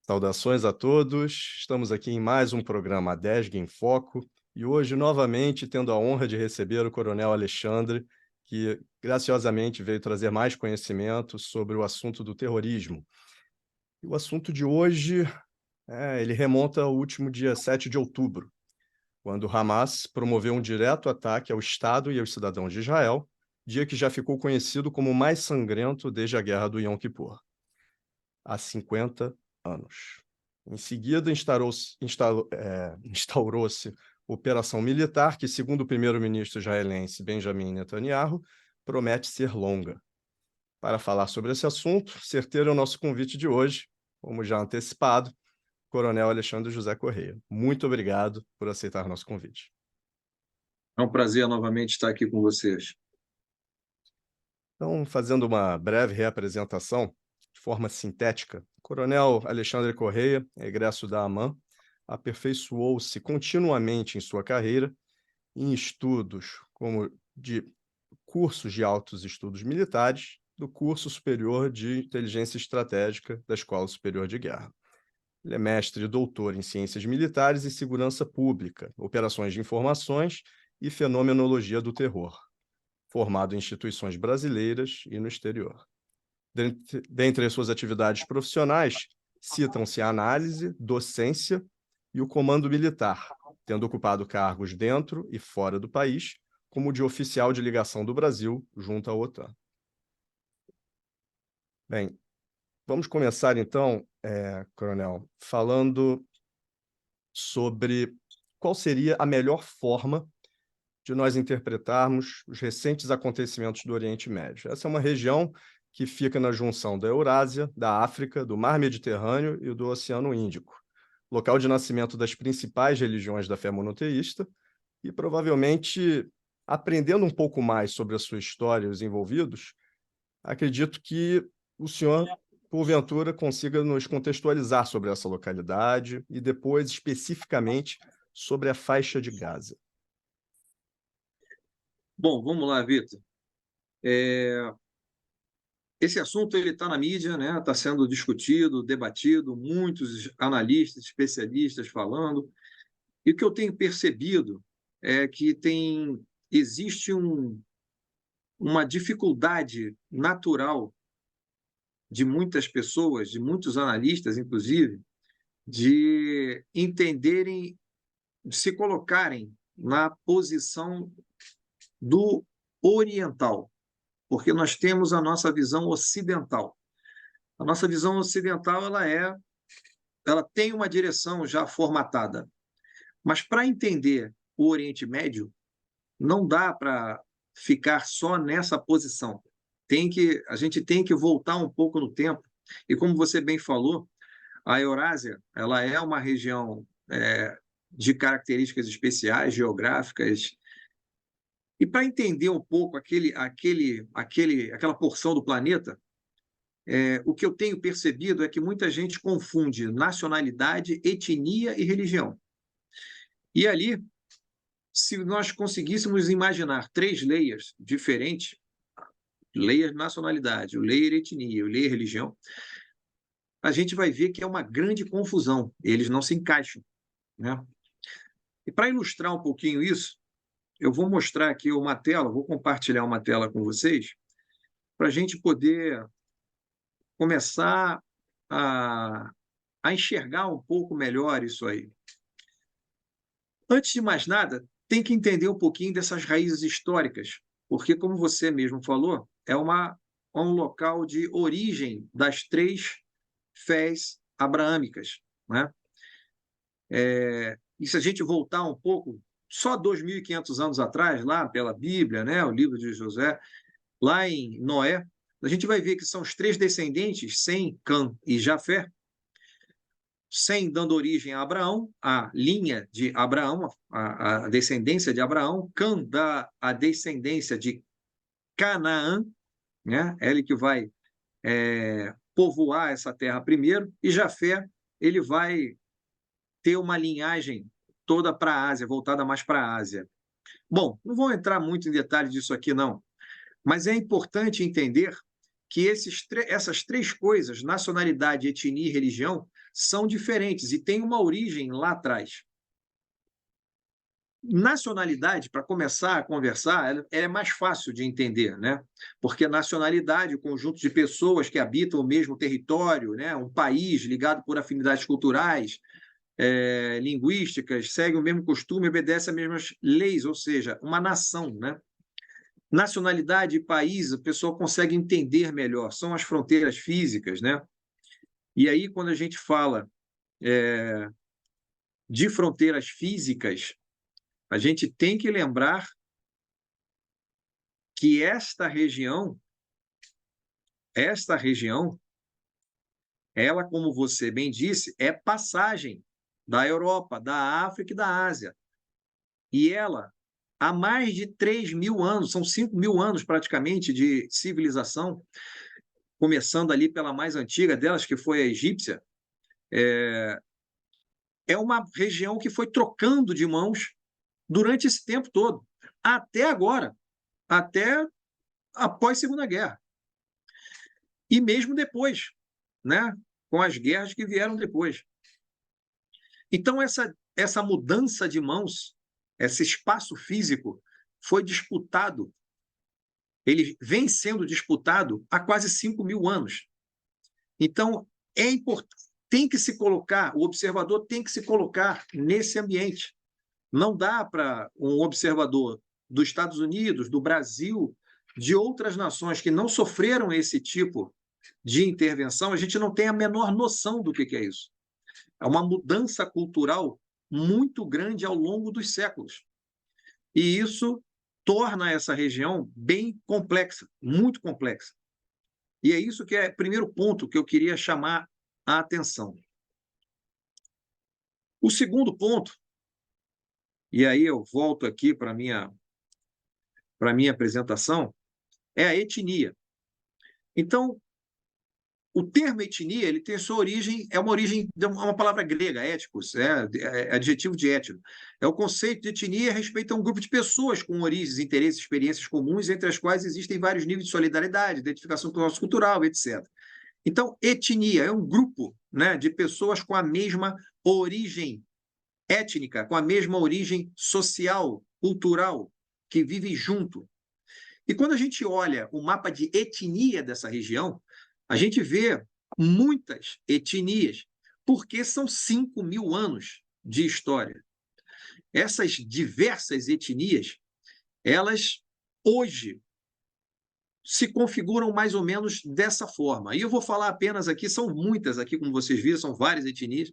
Saudações a todos, estamos aqui em mais um programa ADESG em Foco e hoje, novamente, tendo a honra de receber o Coronel Alexandre, que graciosamente veio trazer mais conhecimento sobre o assunto do terrorismo. E o assunto de hoje, ele remonta ao último dia 7 de outubro, quando Hamas promoveu um direto ataque ao Estado e aos cidadãos de Israel, dia que já ficou conhecido como o mais sangrento desde a Guerra do Yom Kippur, há 50 anos. Em seguida, instaurou-se operação militar que, segundo o primeiro-ministro israelense Benjamin Netanyahu, promete ser longa. Para falar sobre esse assunto, certeiro é o nosso convite de hoje, como já antecipado, Coronel Alexandre José Correia. Muito obrigado por aceitar nosso convite. É um prazer novamente estar aqui com vocês. Então, fazendo uma breve reapresentação, de forma sintética, o Coronel Alexandre Correia, egresso da AMAN, aperfeiçoou-se continuamente em sua carreira em estudos como de cursos de altos estudos militares do curso superior de inteligência estratégica da Escola Superior de Guerra. Ele é mestre e doutor em ciências militares e segurança pública, operações de informações e fenomenologia do terror, formado em instituições brasileiras e no exterior. Dentre as suas atividades profissionais, citam-se a análise, docência e o comando militar, tendo ocupado cargos dentro e fora do país, como de oficial de ligação do Brasil junto à OTAN. Bem, vamos começar então, Coronel, falando sobre qual seria a melhor forma de nós interpretarmos os recentes acontecimentos do Oriente Médio. Essa é uma região que fica na junção da Eurásia, da África, do Mar Mediterrâneo e do Oceano Índico, local de nascimento das principais religiões da fé monoteísta, e provavelmente, aprendendo um pouco mais sobre a sua história e os envolvidos, acredito que o senhor, porventura, consiga nos contextualizar sobre essa localidade e depois, especificamente, sobre a faixa de Gaza. Bom, vamos lá, Vitor. Esse assunto está na mídia, né? Está sendo discutido, debatido, muitos analistas, especialistas falando. E o que eu tenho percebido é que existe uma dificuldade natural de muitas pessoas, de muitos analistas, inclusive, de entenderem, de se colocarem na posição do oriental, porque nós temos a nossa visão ocidental. A nossa visão ocidental ela tem uma direção já formatada, mas para entender o Oriente Médio não dá para ficar só nessa posição. A gente tem que voltar um pouco no tempo. E como você bem falou, a Eurásia ela é uma região de características especiais, geográficas. E para entender um pouco aquela porção do planeta, o que eu tenho percebido é que muita gente confunde nacionalidade, etnia e religião. E ali, se nós conseguíssemos imaginar três layers diferentes, layer nacionalidade, o layer etnia, o layer religião, a gente vai ver que é uma grande confusão, eles não se encaixam, né? E para ilustrar um pouquinho isso, eu vou mostrar aqui uma tela, vou compartilhar uma tela com vocês, para a gente poder começar a, a enxergar um pouco melhor isso aí. Antes de mais nada, tem que entender um pouquinho dessas raízes históricas, porque, como você mesmo falou, é um local de origem das três fés abraâmicas, né? E se a gente voltar um pouco, só 2.500 anos atrás, lá pela Bíblia, né, o livro de José, lá em Noé, a gente vai ver que são os três descendentes, Sem, Cã e Jafé, Sem dando origem a Abraão, a linha de Abraão, a descendência de Abraão, Cã dá a descendência de Canaã, né? Ele que vai povoar essa terra primeiro, e Jafé ele vai ter uma linhagem toda para a Ásia, voltada mais para a Ásia. Bom, não vou entrar muito em detalhes disso aqui, não, mas é importante entender que essas três coisas, nacionalidade, etnia e religião, são diferentes e têm uma origem lá atrás. Nacionalidade, para começar a conversar, ela é mais fácil de entender, né? Porque nacionalidade, o conjunto de pessoas que habitam o mesmo território, né? Um país ligado por afinidades culturais, linguísticas, segue o mesmo costume, obedece às mesmas leis, ou seja, uma nação, né? Nacionalidade e país, a pessoa consegue entender melhor, são as fronteiras físicas, né? E aí, quando a gente fala de fronteiras físicas, a gente tem que lembrar que esta região, ela, como você bem disse, é passagem da Europa, da África e da Ásia. E ela, há mais de 3.000 anos, são 5.000 anos praticamente de civilização, começando ali pela mais antiga delas, que foi a egípcia, é uma região que foi trocando de mãos durante esse tempo todo, até agora, até após a Segunda Guerra. E mesmo depois, né? Com as guerras que vieram depois. Então, essa mudança de mãos, esse espaço físico, foi disputado, ele vem sendo disputado há quase 5.000 anos. Então, é importante, tem que se colocar, o observador tem que se colocar nesse ambiente. Não dá para um observador dos Estados Unidos, do Brasil, de outras nações que não sofreram esse tipo de intervenção, a gente não tem a menor noção do que é isso. É uma mudança cultural muito grande ao longo dos séculos. E isso torna essa região bem complexa, muito complexa. E é isso que é o primeiro ponto que eu queria chamar a atenção. O segundo ponto, e aí eu volto aqui para a minha apresentação, é a etnia. Então, o termo etnia, ele tem sua origem, é uma palavra grega, étnicos, é adjetivo de étnico. É o conceito de etnia respeita a um grupo de pessoas com origens, interesses, experiências comuns, entre as quais existem vários níveis de solidariedade, identificação com o nosso cultural, etc. Então, etnia é um grupo, né, de pessoas com a mesma origem étnica, com a mesma origem social, cultural, que vivem junto. E quando a gente olha o mapa de etnia dessa região, a gente vê muitas etnias, porque são 5.000 anos de história. Essas diversas etnias, elas hoje se configuram mais ou menos dessa forma. E eu vou falar apenas aqui, são muitas aqui, como vocês viram, são várias etnias,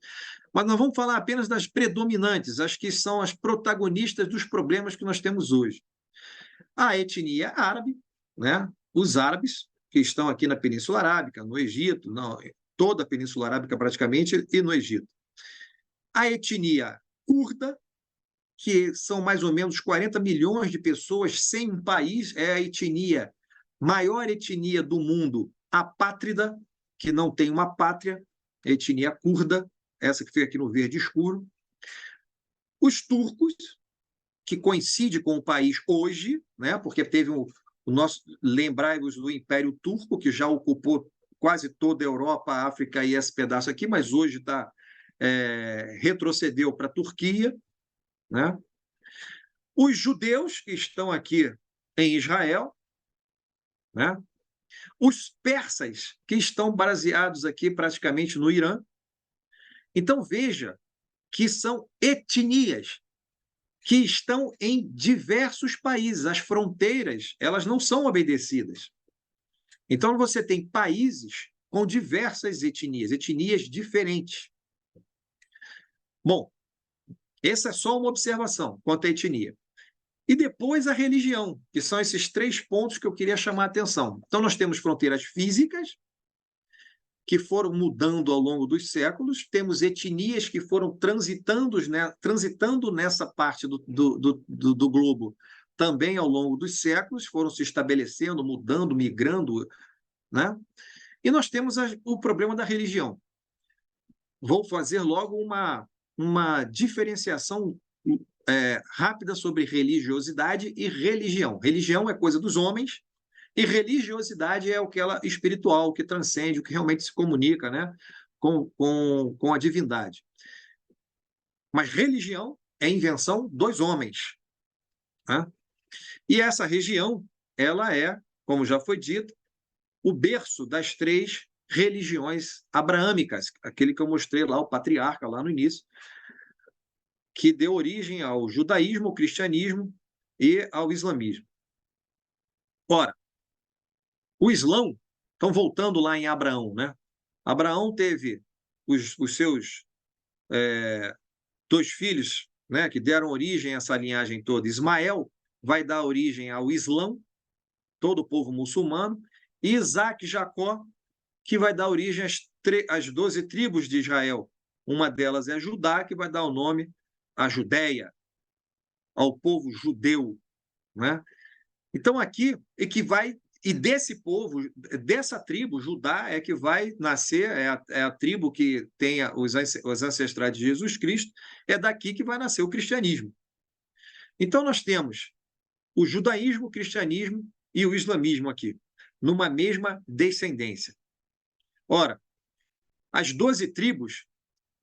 mas nós vamos falar apenas das predominantes, as que são as protagonistas dos problemas que nós temos hoje. A etnia árabe, né? Os árabes, que estão aqui na Península Arábica, no Egito, não, toda a Península Arábica praticamente, e no Egito. A etnia curda, que são mais ou menos 40 milhões de pessoas sem um país, é a maior etnia do mundo, apátrida, que não tem uma pátria, etnia curda, essa que fica aqui no verde escuro. Os turcos, que coincide com o país hoje, né? Porque teve o nosso, lembrai-vos do Império Turco, que já ocupou quase toda a Europa, a África e esse pedaço aqui, mas hoje retrocedeu para a Turquia, né? Os judeus que estão aqui em Israel, né? Os persas que estão baseados aqui praticamente no Irã. Então veja que são etnias que estão em diversos países. As fronteiras, elas não são obedecidas. Então, você tem países com diversas etnias diferentes. Bom, essa é só uma observação quanto à etnia. E depois a religião, que são esses 3 pontos que eu queria chamar a atenção. Então, nós temos fronteiras físicas, que foram mudando ao longo dos séculos, temos etnias que foram transitando nessa parte do globo também ao longo dos séculos, foram se estabelecendo, mudando, migrando, né? E nós temos o problema da religião. Vou fazer logo uma diferenciação rápida sobre religiosidade e religião. Religião é coisa dos homens, e religiosidade é aquela espiritual, que transcende, o que realmente se comunica, né, com a divindade. Mas religião é invenção dos homens, né? E essa região, ela é, como já foi dito, o berço das 3 religiões abraâmicas, aquele que eu mostrei lá, o patriarca, lá no início, que deu origem ao judaísmo, ao cristianismo e ao islamismo. Ora, o Islão, então voltando lá em Abraão, né? Abraão teve os seus 2 filhos, né, que deram origem a essa linhagem toda. Ismael vai dar origem ao Islão, todo o povo muçulmano, e Isaac e Jacó, que vai dar origem às 12 tribos de Israel. Uma delas é Judá, que vai dar o nome à Judéia, ao povo judeu, né? Então aqui é que vai, e desse povo, dessa tribo, Judá, é que vai nascer, é a tribo que tem os ancestrais de Jesus Cristo, é daqui que vai nascer o cristianismo. Então nós temos o judaísmo, o cristianismo e o islamismo aqui, numa mesma descendência. Ora, as 12 tribos,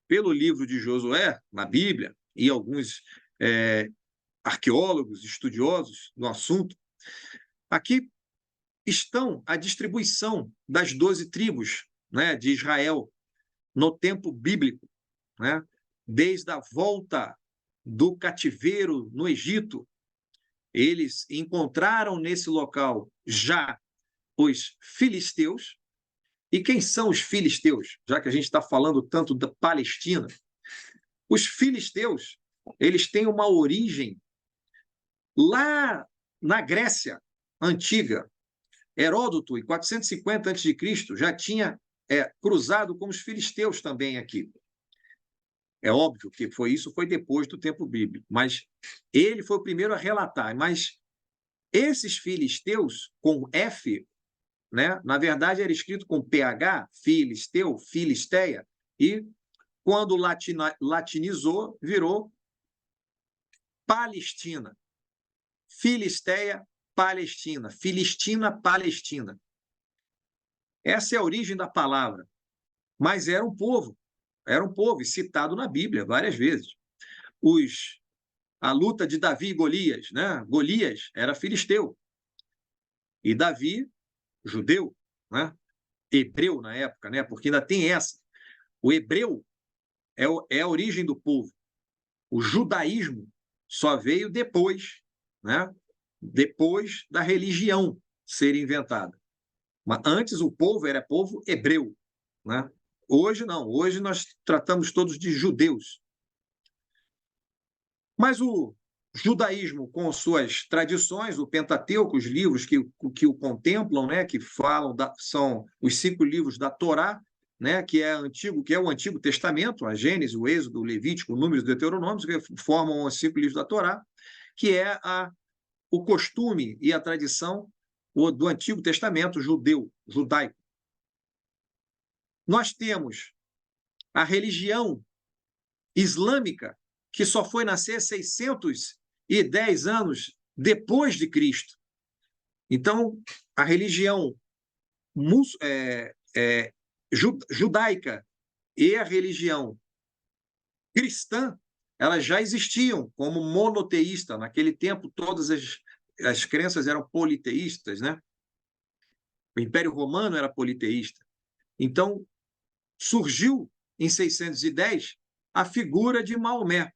pelo livro de Josué, na Bíblia, e alguns arqueólogos, estudiosos do assunto, aqui estão a distribuição das 12 tribos, né, de Israel no tempo bíblico, né, desde a volta do cativeiro no Egito. Eles encontraram nesse local já os filisteus. E quem são os filisteus? Já que a gente está falando tanto da Palestina, os filisteus, eles têm uma origem lá na Grécia antiga. Heródoto, em 450 a.C., já tinha cruzado com os filisteus também aqui. É óbvio que isso foi depois do tempo bíblico, mas ele foi o primeiro a relatar. Mas esses filisteus, com F, né, na verdade era escrito com PH, filisteu, filisteia, e quando latinizou, virou Palestina. Filisteia, Palestina. Filistina, Palestina. Essa é a origem da palavra. Mas era um povo, e citado na Bíblia várias vezes. A luta de Davi e Golias, né? Golias era filisteu. E Davi, judeu, né? Hebreu na época, né? Porque ainda tem essa. O hebreu é a origem do povo. O judaísmo só veio depois, né? Depois da religião ser inventada. Mas antes o povo era povo hebreu, né? Hoje não, hoje nós tratamos todos de judeus. Mas o judaísmo, com suas tradições, o Pentateuco, os livros que o contemplam, né, que falam são os 5 livros da Torá, né, que é o Antigo Testamento, a Gênesis, o Êxodo, o Levítico, o Números e o Deuteronômio, que formam os 5 livros da Torá, que é o costume e a tradição do Antigo Testamento judaico. Nós temos a religião islâmica, que só foi nascer 610 anos depois de Cristo. Então, a religião judaica e a religião cristã, elas já existiam como monoteísta. Naquele tempo, todas as crenças eram politeístas, né? O Império Romano era politeísta. Então, surgiu, em 610, a figura de Maomé.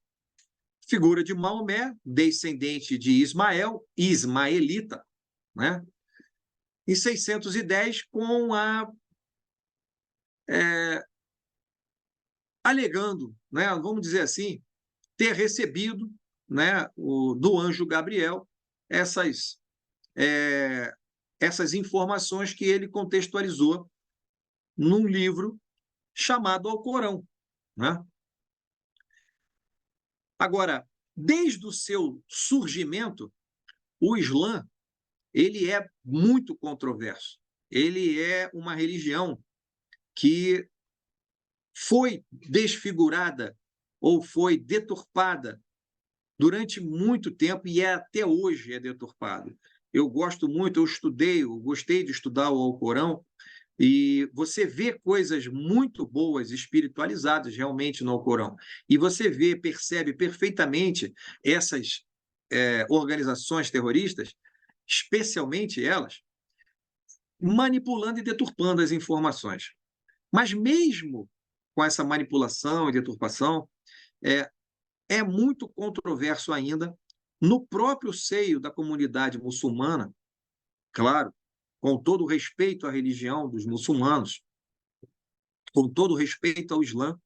Figura de Maomé, descendente de Ismael, ismaelita, né? Em 610, alegando, né, vamos dizer assim, ter recebido, né, do anjo Gabriel essas informações que ele contextualizou num livro chamado Alcorão, né? Agora, desde o seu surgimento, o Islã ele é muito controverso. Ele é uma religião que foi desfigurada ou foi deturpada durante muito tempo e até hoje é deturpado. Eu gosto muito, eu gostei de estudar o Alcorão, E você vê coisas muito boas, espiritualizadas realmente no Alcorão. E você vê, percebe perfeitamente essas organizações terroristas, especialmente elas, manipulando e deturpando as informações. Mas mesmo com essa manipulação e deturpação, é muito controverso ainda no próprio seio da comunidade muçulmana, claro, com todo o respeito à religião dos muçulmanos, com todo o respeito ao Islã,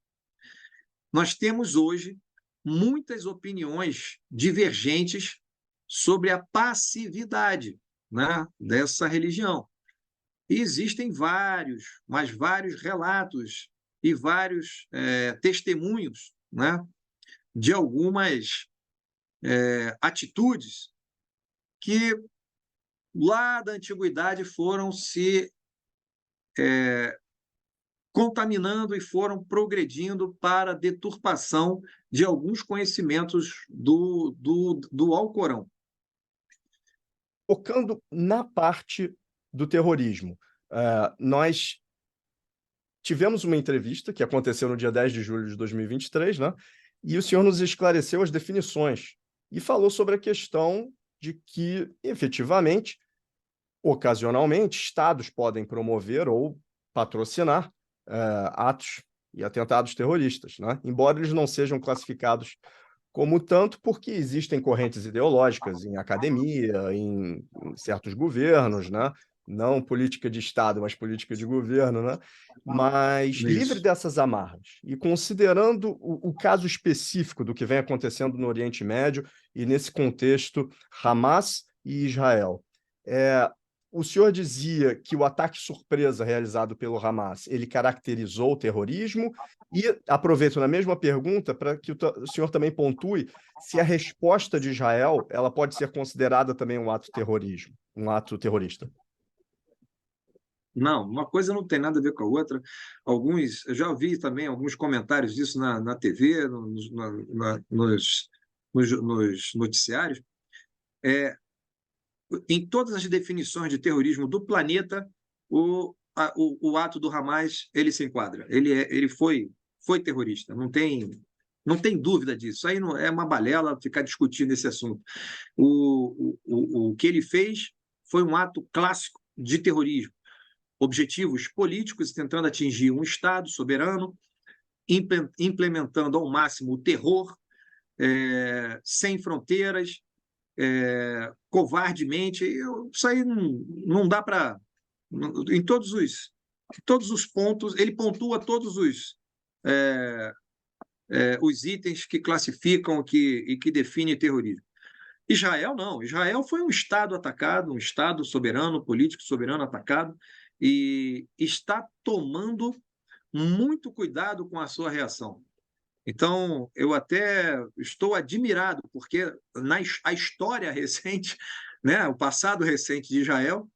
nós temos hoje muitas opiniões divergentes sobre a passividade, né, dessa religião. E existem vários, mas vários relatos e vários testemunhos, né, de algumas atitudes que lá da antiguidade foram se contaminando e foram progredindo para a deturpação de alguns conhecimentos do Alcorão. Focando na parte do terrorismo, nós tivemos uma entrevista que aconteceu no dia 10 de julho de 2023, né? E o senhor nos esclareceu as definições e falou sobre a questão de que, efetivamente, ocasionalmente, estados podem promover ou patrocinar atos e atentados terroristas, né? Embora eles não sejam classificados como tanto, porque existem correntes ideológicas em academia, em certos governos, né? Não política de Estado, mas política de governo, né? Mas livre Isso. dessas amarras e considerando o caso específico do que vem acontecendo no Oriente Médio e nesse contexto Hamas e Israel, o senhor dizia que o ataque surpresa realizado pelo Hamas, ele caracterizou o terrorismo e aproveito na mesma pergunta para que o senhor também pontue se a resposta de Israel ela pode ser considerada também um ato terrorismo, um ato terrorista. Não, uma coisa não tem nada a ver com a outra. Eu já vi também alguns comentários disso na TV, nos noticiários. Em todas as definições de terrorismo do planeta, o ato do Hamas ele se enquadra. Ele foi terrorista, não tem dúvida disso. Isso aí não é uma balela ficar discutindo esse assunto. O que ele fez foi um ato clássico de terrorismo. Objetivos políticos, tentando atingir um Estado soberano, implementando ao máximo o terror, sem fronteiras, covardemente. Isso aí não dá para. Em todos os pontos, ele pontua todos os itens que classificam e que definem terrorismo. Israel não. Israel foi um Estado atacado, um Estado soberano, político soberano atacado, e está tomando muito cuidado com a sua reação. Então, eu até estou admirado, porque a história recente, né, o passado recente de Israel,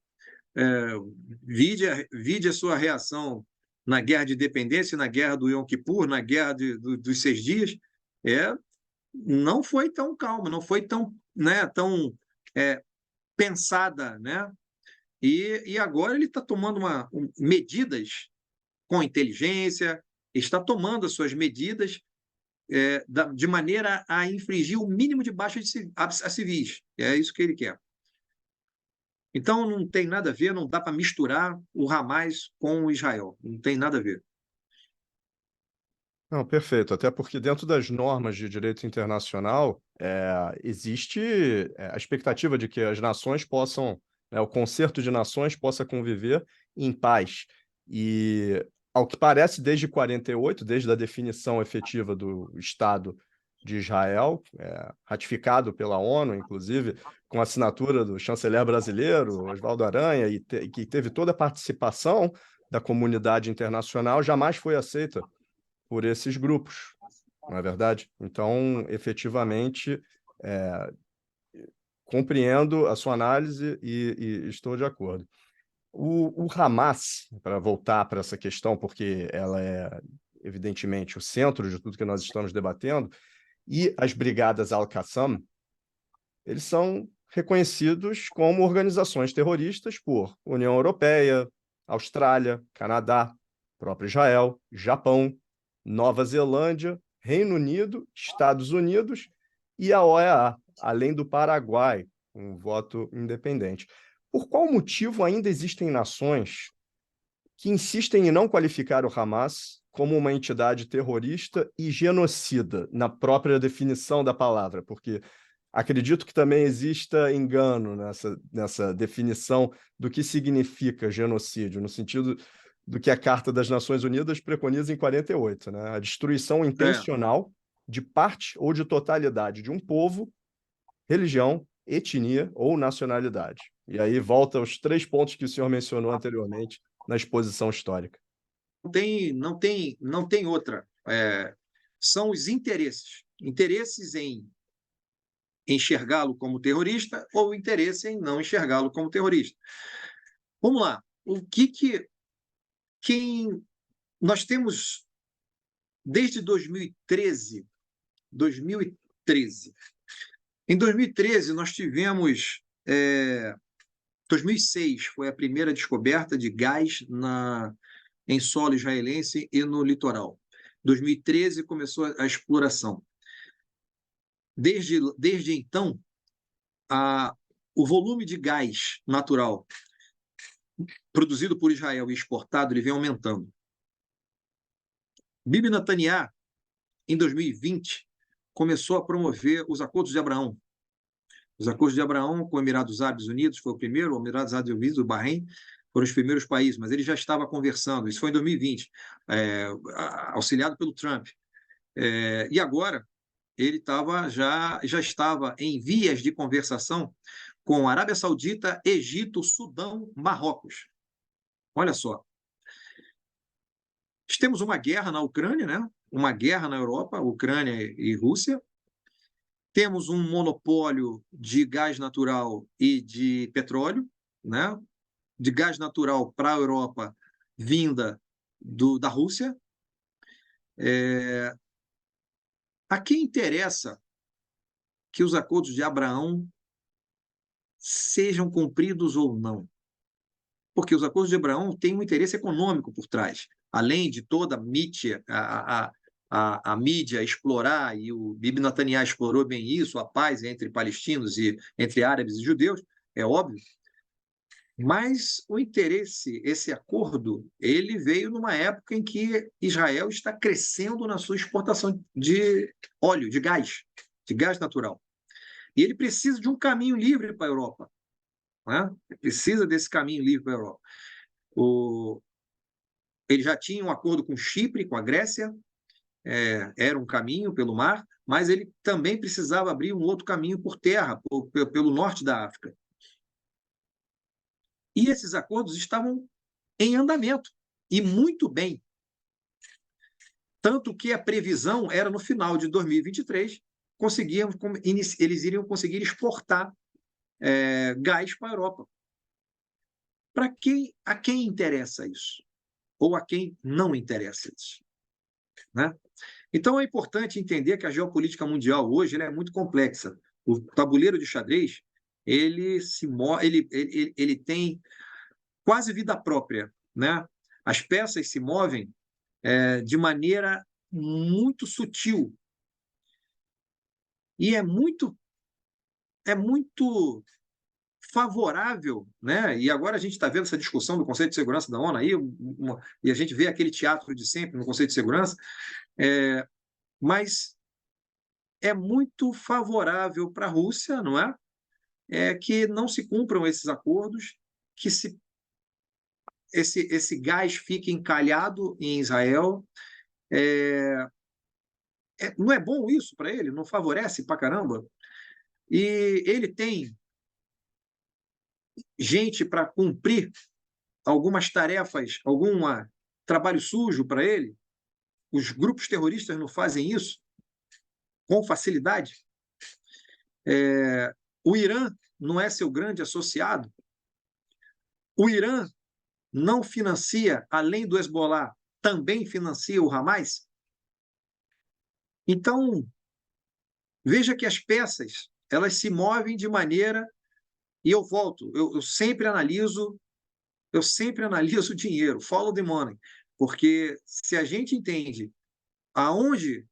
vide a sua reação na Guerra de Independência, na Guerra do Yom Kippur, na Guerra dos 6 dias, não foi tão calma, não foi tão, né, tão pensada, né? E agora ele está tomando medidas com inteligência, está tomando as suas medidas de maneira a infringir o mínimo de baixa a civis. É isso que ele quer. Então, não tem nada a ver, não dá para misturar o Hamas com o Israel. Não tem nada a ver. Não, perfeito. Até porque dentro das normas de direito internacional existe a expectativa de que as nações possam, o concerto de nações possa conviver em paz. E, ao que parece, desde 48, desde a definição efetiva do Estado de Israel, ratificado pela ONU, inclusive, com a assinatura do chanceler brasileiro, Oswaldo Aranha, que teve toda a participação da comunidade internacional, jamais foi aceita por esses grupos, não é verdade? Então, efetivamente, compreendo a sua análise e estou de acordo. O Hamas, para voltar para essa questão, porque ela é, evidentemente, o centro de tudo que nós estamos debatendo, e as brigadas Al-Qassam, eles são reconhecidos como organizações terroristas por União Europeia, Austrália, Canadá, próprio Israel, Japão, Nova Zelândia, Reino Unido, Estados Unidos e a OEA, além do Paraguai, um voto independente. Por qual motivo ainda existem nações que insistem em não qualificar o Hamas como uma entidade terrorista e genocida, na própria definição da palavra? Porque acredito que também exista engano nessa definição do que significa genocídio, no sentido do que a Carta das Nações Unidas preconiza em 48, né? A destruição intencional de parte ou de totalidade de um povo, religião, etnia ou nacionalidade. E aí volta aos 3 pontos que o senhor mencionou anteriormente na exposição histórica. Não tem outra. São os interesses em enxergá-lo como terrorista ou interesse em não enxergá-lo como terrorista. Vamos lá. Nós temos desde 2013. Em 2013 nós tivemos 2006 foi a primeira descoberta de gás em solo israelense e no litoral. 2013 começou a exploração. Desde então, o volume de gás natural produzido por Israel e exportado, ele vem aumentando. Bibi Netanyahu, em 2020, começou a promover os Acordos de Abraão. Os Acordos de Abraão com os Emirados Árabes Unidos foi o primeiro, os Emirados Árabes Unidos, o Bahrein, foram os primeiros países, mas ele já estava conversando, isso foi em 2020, auxiliado pelo Trump. E agora, ele já estava em vias de conversação com Arábia Saudita, Egito, Sudão, Marrocos. Olha só. Temos uma guerra na Ucrânia, né? Uma guerra na Europa, Ucrânia e Rússia. Temos um monopólio de gás natural e de petróleo, né? De gás natural para a Europa, vinda da Rússia. A quem interessa que os acordos de Abraão sejam cumpridos ou não? Porque os acordos de Abraão têm um interesse econômico por trás, além de toda a mídia, a mídia explorar, e o Bibi Netanyahu explorou bem isso, a paz entre palestinos e entre árabes e judeus, é óbvio. Mas o interesse, esse acordo, ele veio numa época em que Israel está crescendo na sua exportação de óleo, de gás natural. E ele precisa de um caminho livre para a Europa. Né? Precisa desse caminho livre para a Europa. Ele já tinha um acordo com Chipre, com a Grécia, era um caminho pelo mar, mas ele também precisava abrir um outro caminho por terra, pelo norte da África. E esses acordos estavam em andamento, e muito bem. Tanto que a previsão era no final de 2023, eles iriam conseguir exportar gás para a Europa. A quem interessa isso? Ou a quem não interessa isso? Né? Então é importante entender que a geopolítica mundial hoje é muito complexa. O tabuleiro de xadrez ele tem quase vida própria, né? As peças se movem de maneira muito sutil e é muito favorável, né? E agora a gente está vendo essa discussão do Conselho de Segurança da ONU aí, e a gente vê aquele teatro de sempre no Conselho de Segurança, mas é muito favorável para a Rússia, não é? Que não se cumpram esses acordos, que esse gás fique encalhado em Israel. Não é bom isso para ele? Não favorece para caramba? E ele tem gente para cumprir algumas tarefas, algum trabalho sujo para ele? Os grupos terroristas não fazem isso com facilidade? O Irã não é seu grande associado? O Irã não financia, além do Hezbollah, também financia o Hamas? Então, veja que as peças elas se movem de maneira... E eu volto, eu sempre analiso eu sempre analiso o dinheiro, follow the money, porque se a gente entende aonde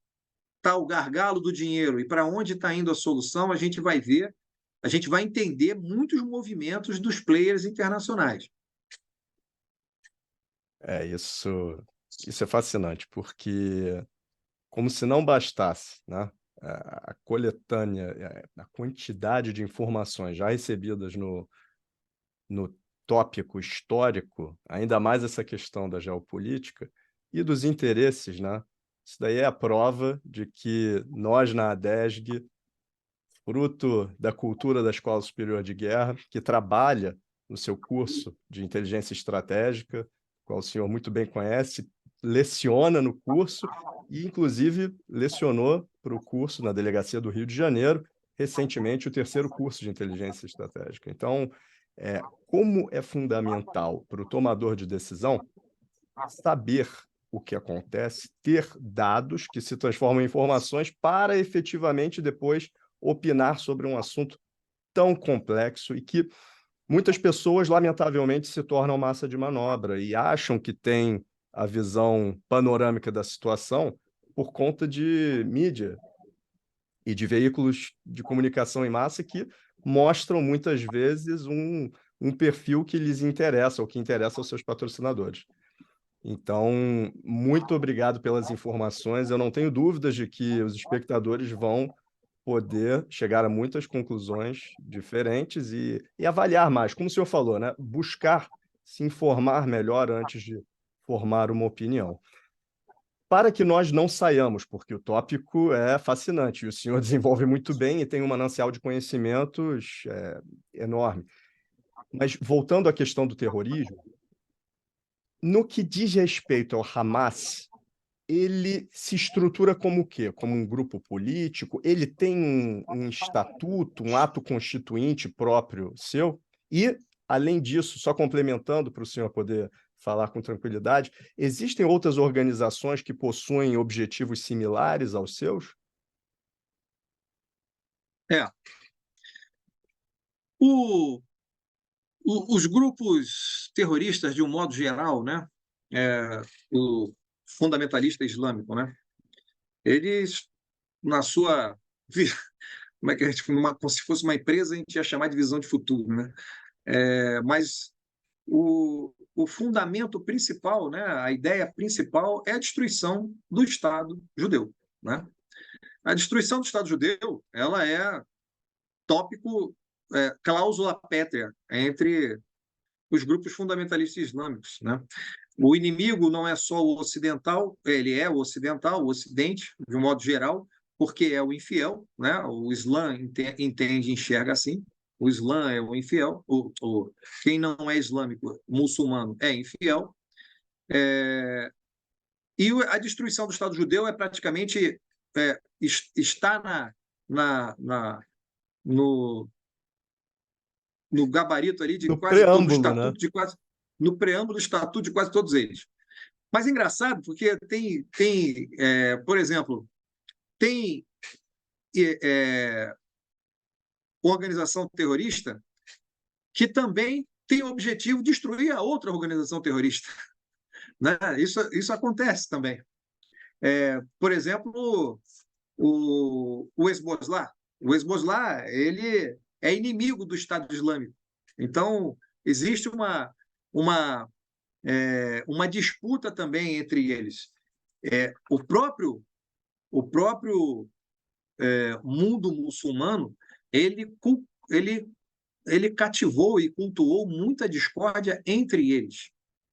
está o gargalo do dinheiro e para onde está indo a solução, a gente vai ver, a gente vai entender muitos movimentos dos players internacionais. Isso é fascinante, porque como se não bastasse, né? A coletânea, a quantidade de informações já recebidas no tópico histórico, ainda mais essa questão da geopolítica e dos interesses, né? Isso daí é a prova de que nós, na ADESG, fruto da cultura da Escola Superior de Guerra, que trabalha no seu curso de inteligência estratégica, qual o senhor muito bem conhece, leciona no curso e, inclusive, lecionou para o curso na Delegacia do Rio de Janeiro, recentemente, o terceiro curso de inteligência estratégica. Então, como é fundamental para o tomador de decisão saber o que acontece, ter dados que se transformam em informações para efetivamente depois opinar sobre um assunto tão complexo e que muitas pessoas, lamentavelmente, se tornam massa de manobra e acham que têm a visão panorâmica da situação por conta de mídia e de veículos de comunicação em massa que mostram muitas vezes um perfil que lhes interessa ou que interessa aos seus patrocinadores. Então, muito obrigado pelas informações. Eu não tenho dúvidas de que os espectadores vão poder chegar a muitas conclusões diferentes e avaliar mais, como o senhor falou, né? Buscar se informar melhor antes de formar uma opinião. Para que nós não saiamos, porque o tópico é fascinante, e o senhor desenvolve muito bem e tem um manancial de conhecimentos enorme. Mas, voltando à questão do terrorismo, no que diz respeito ao Hamas, ele se estrutura como o quê? Como um grupo político? Ele tem um estatuto, um ato constituinte próprio seu? E, além disso, só complementando para o senhor poder falar com tranquilidade, existem outras organizações que possuem objetivos similares aos seus? Os grupos terroristas, de um modo geral, né? O fundamentalista islâmico, né? Eles, na sua... Como é que a gente, como se fosse uma empresa, a gente ia chamar de visão de futuro, né? Mas o fundamento principal, né? A ideia principal é a destruição do Estado judeu, né? A destruição do Estado judeu, ela é tópico, cláusula pétrea entre os grupos fundamentalistas islâmicos, né? O inimigo não é só o ocidental, ele é o ocidental, o ocidente, de um modo geral, porque é o infiel, né? O Islã entende, enxerga assim. O Islã é o infiel, quem não é islâmico, muçulmano, é infiel. E a destruição do Estado judeu é praticamente está no, no gabarito ali de No quase todo o preâmbulo, né? estatuto, no preâmbulo do estatuto de quase todos eles. Mas é engraçado, porque por exemplo, tem organização terrorista que também tem o objetivo de destruir a outra organização terrorista. Né? Isso acontece também. Por exemplo, o Hezbollah. O Hezbollah, ele é inimigo do Estado Islâmico. Então, existe uma disputa também entre eles. O próprio mundo muçulmano, ele cativou e cultuou muita discórdia entre eles.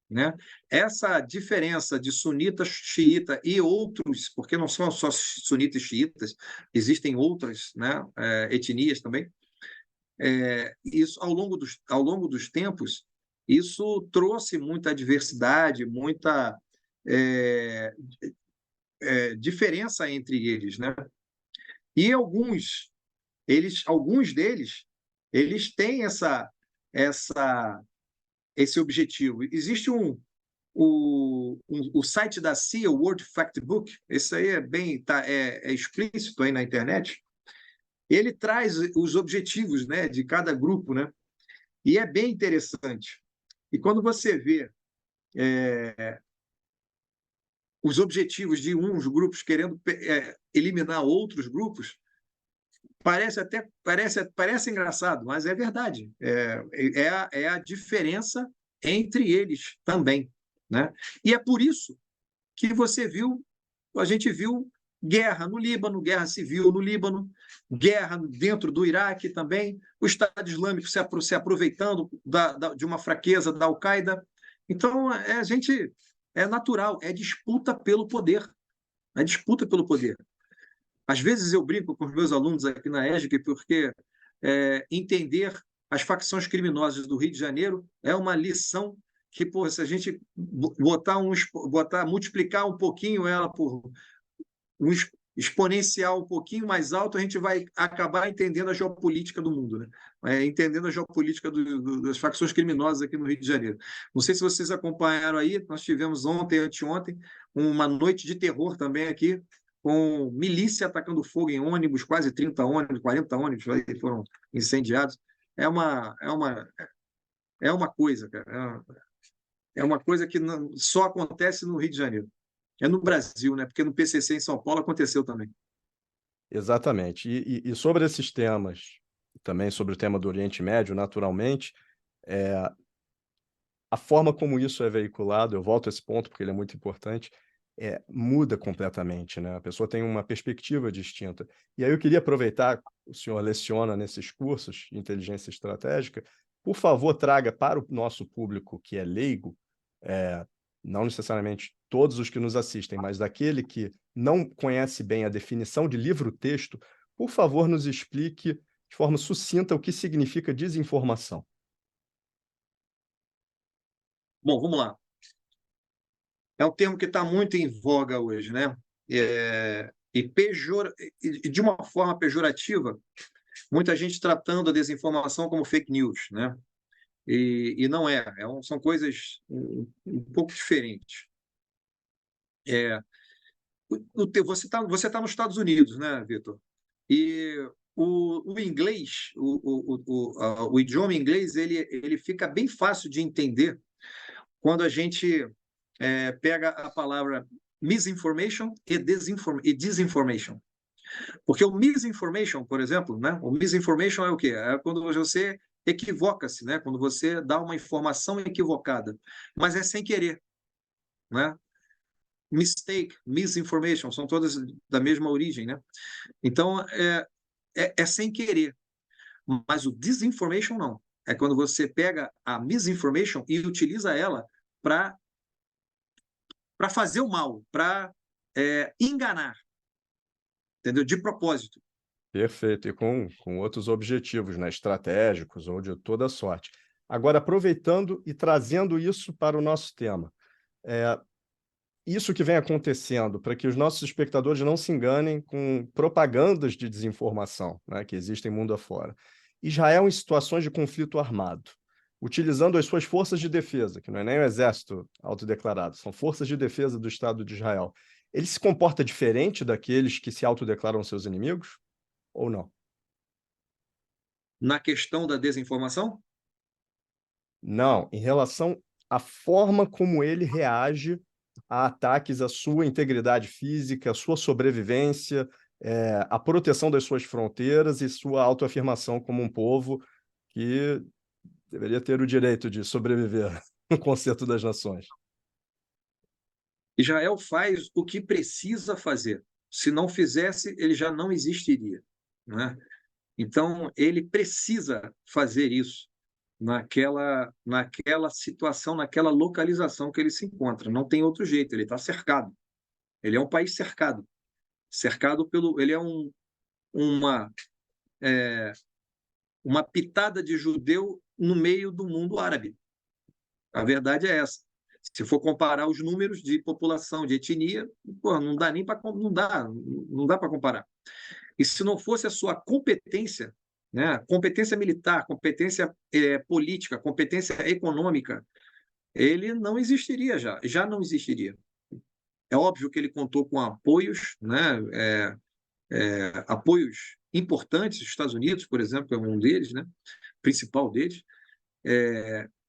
Né? Essa diferença de sunita, xiita e outros, porque não são só sunitas e xiitas, existem outras, né, etnias também, isso ao longo dos tempos, isso trouxe muita diversidade, muita diferença entre eles, né? E alguns deles, eles têm esse objetivo. Existe o site da CIA, o World Factbook, esse aí é explícito aí na internet. Ele traz os objetivos, né, de cada grupo, né? E é bem interessante. E quando você vê os objetivos de uns grupos querendo eliminar outros grupos, parece engraçado, mas é verdade. É a diferença entre eles também, né? E é por isso que a gente viu guerra no Líbano, guerra civil no Líbano, guerra dentro do Iraque também, o Estado Islâmico se aproveitando de uma fraqueza da Al-Qaeda. Então, é natural, é disputa pelo poder. É disputa pelo poder. Às vezes eu brinco com os meus alunos aqui na ESG, porque entender as facções criminosas do Rio de Janeiro é uma lição que, pô, se a gente multiplicar um pouquinho ela por um exponencial um pouquinho mais alto, a gente vai acabar entendendo a geopolítica do mundo, né? Entendendo a geopolítica das facções criminosas aqui no Rio de Janeiro. Não sei se vocês acompanharam aí, nós tivemos ontem, anteontem, uma noite de terror também aqui, com milícia atacando fogo em ônibus, quase 30 ônibus, 40 ônibus foram incendiados. É uma coisa, cara. É uma coisa que só acontece no Rio de Janeiro. É no Brasil, né? Porque no PCC em São Paulo aconteceu também. Exatamente. E sobre esses temas, também sobre o tema do Oriente Médio, naturalmente, a forma como isso é veiculado, eu volto a esse ponto porque ele é muito importante, muda completamente, né? A pessoa tem uma perspectiva distinta. E aí eu queria aproveitar, o senhor leciona nesses cursos de inteligência estratégica, por favor, traga para o nosso público que é leigo, não necessariamente todos os que nos assistem, mas daquele que não conhece bem a definição de livro-texto, por favor, nos explique de forma sucinta o que significa desinformação. Bom, vamos lá. É um termo que está muito em voga hoje, né? E de uma forma pejorativa, muita gente tratando a desinformação como fake news, né? E não são coisas um pouco diferentes. Você tá nos Estados Unidos, né, Vitor? E o inglês, o idioma inglês, ele fica bem fácil de entender quando a gente pega a palavra misinformation e disinformation. Porque o misinformation, por exemplo, né? O misinformation é o quê? É quando você equivoca-se, né? Quando você dá uma informação equivocada, mas é sem querer, né? Mistake, misinformation, são todas da mesma origem, né? Então, é sem querer. Mas o disinformation não. É quando você pega a misinformation e utiliza ela para fazer o mal, para enganar, entendeu? De propósito. Perfeito, e com outros objetivos, né, estratégicos ou de toda sorte. Agora, aproveitando e trazendo isso para o nosso tema, isso que vem acontecendo, para que os nossos espectadores não se enganem com propagandas de desinformação, né, que existem mundo afora. Israel em situações de conflito armado, utilizando as suas forças de defesa, que não é nem o exército autodeclarado, são forças de defesa do Estado de Israel. Ele se comporta diferente daqueles que se autodeclaram seus inimigos? Ou não? Na questão da desinformação? Não, em relação à forma como ele reage a ataques à sua integridade física, à sua sobrevivência, à proteção das suas fronteiras e sua autoafirmação como um povo que deveria ter o direito de sobreviver no concerto das nações. Israel faz o que precisa fazer. Se não fizesse, ele já não existiria, né? Então, ele precisa fazer isso naquela situação, naquela localização que ele se encontra. Não tem outro jeito, ele está cercado. Ele é um país cercado. Ele é uma pitada de judeu no meio do mundo árabe. A verdade é essa. Se for comparar os números de população, de etnia, pô, não dá nem para não dá para comparar. E se não fosse a sua competência, né, competência militar, competência política, competência econômica, ele não existiria já não existiria. É óbvio que ele contou com apoios, né, apoios importantes. Os Estados Unidos, por exemplo, é um deles, né, principal deles,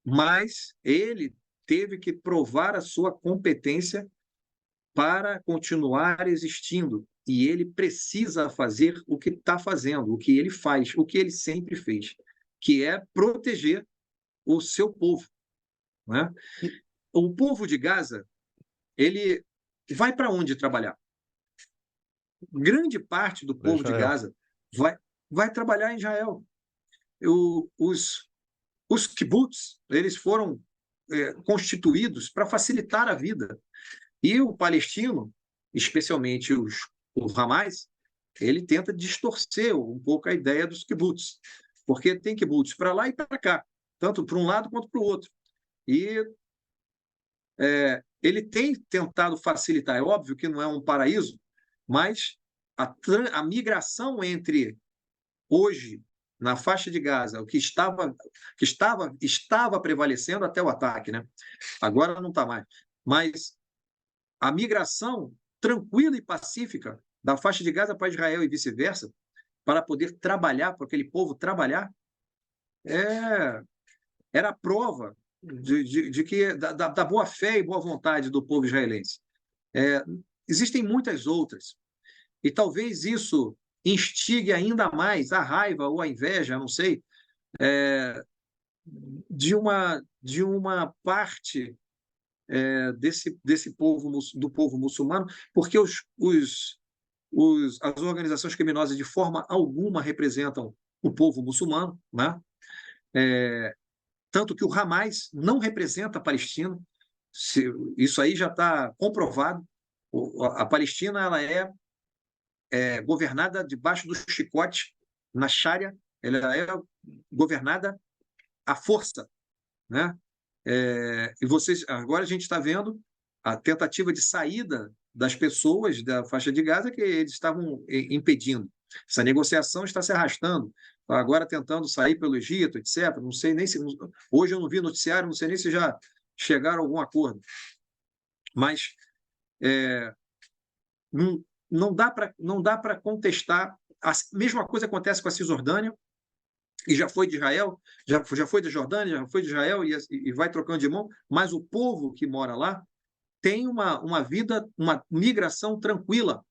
mas ele teve que provar a sua competência para continuar existindo. E ele precisa fazer o que está fazendo, o que ele faz, o que ele sempre fez, que é proteger o seu povo. Né? E O povo de Gaza, ele vai para onde trabalhar? Grande parte do para povo de Israel. Gaza vai trabalhar em Israel. Os kibbutz, eles foram constituídos para facilitar a vida. E o palestino, especialmente o Hamas, ele tenta distorcer um pouco a ideia dos kibbutz, porque tem kibbutz para lá e para cá, tanto para um lado quanto para o outro. E ele tem tentado facilitar. É óbvio que não é um paraíso, mas a migração entre hoje na faixa de Gaza, o que estava prevalecendo até o ataque, né? Agora não está mais. Mas a migração tranquila e pacífica da faixa de Gaza para Israel e vice-versa, para poder trabalhar, para aquele povo trabalhar, é, era a prova de que da boa fé e boa vontade do povo israelense. É, existem muitas outras, e talvez isso instigue ainda mais a raiva ou a inveja, não sei, é, de uma parte desse povo, do povo muçulmano, porque as organizações criminosas de forma alguma representam o povo muçulmano, né? Tanto que o Hamas não representa a Palestina, isso aí já está comprovado. A Palestina ela é governada debaixo do chicote, na Sharia, ela é governada à força, né? E vocês, agora a gente está vendo a tentativa de saída das pessoas da faixa de Gaza que eles estavam impedindo. Essa negociação está se arrastando, agora tentando sair pelo Egito, etc. Não sei nem se. Hoje eu não vi noticiário, não sei nem se já chegaram a algum acordo. Mas não, não dá para contestar. A mesma coisa acontece com a Cisjordânia, e já foi de Israel, já foi da Jordânia, já foi de Israel e vai trocando de mão, mas o povo que mora lá tem uma vida, uma migração tranquila.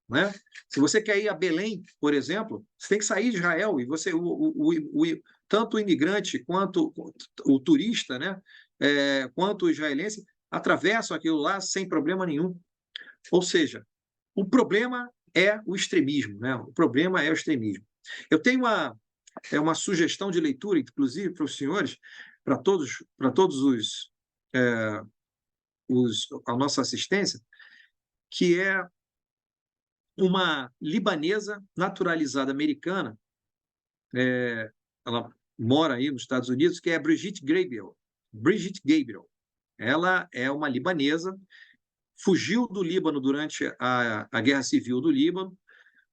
Né? Se você quer ir a Belém, por exemplo, você tem que sair de Israel, e você, tanto o imigrante quanto o turista, né? Quanto o israelense, atravessam aquilo lá sem problema nenhum. Ou seja, o problema é o extremismo, né? O problema é o extremismo. Eu tenho uma sugestão de leitura, inclusive, para os senhores, para todos a nossa assistência, que é uma libanesa naturalizada americana, ela mora aí nos Estados Unidos, que é Brigitte Gabriel. Brigitte Gabriel. Ela é uma libanesa, fugiu do Líbano durante a Guerra Civil do Líbano,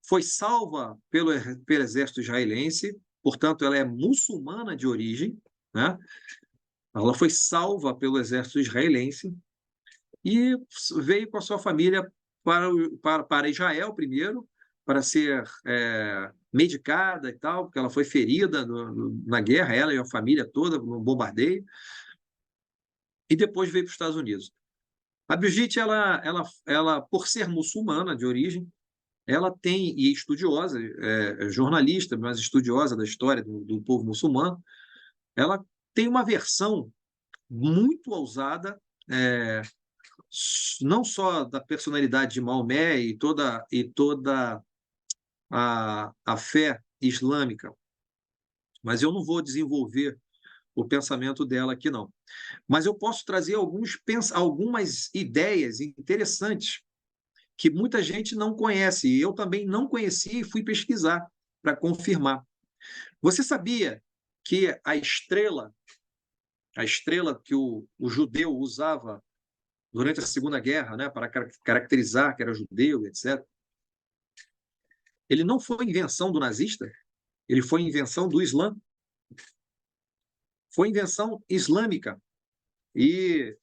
foi salva pelo exército israelense, portanto, ela é muçulmana de origem, né? Ela foi salva pelo exército israelense e veio com a sua família para Israel primeiro, para ser medicada e tal, porque ela foi ferida na guerra, ela e a família toda, no bombardeio, e depois veio para os Estados Unidos. A Brigitte, ela, por ser muçulmana de origem, ela tem, e estudiosa, jornalista, mas estudiosa da história do povo muçulmano, ela tem uma versão muito ousada, não só da personalidade de Maomé e toda a fé islâmica, mas eu não vou desenvolver o pensamento dela aqui, não. Mas eu posso trazer algumas ideias interessantes que muita gente não conhece, e eu também não conhecia e fui pesquisar para confirmar. Você sabia que a estrela que o judeu usava durante a Segunda Guerra, né, para caracterizar que era judeu, etc., ele não foi invenção do nazista, ele foi invenção do Islã, foi invenção islâmica. E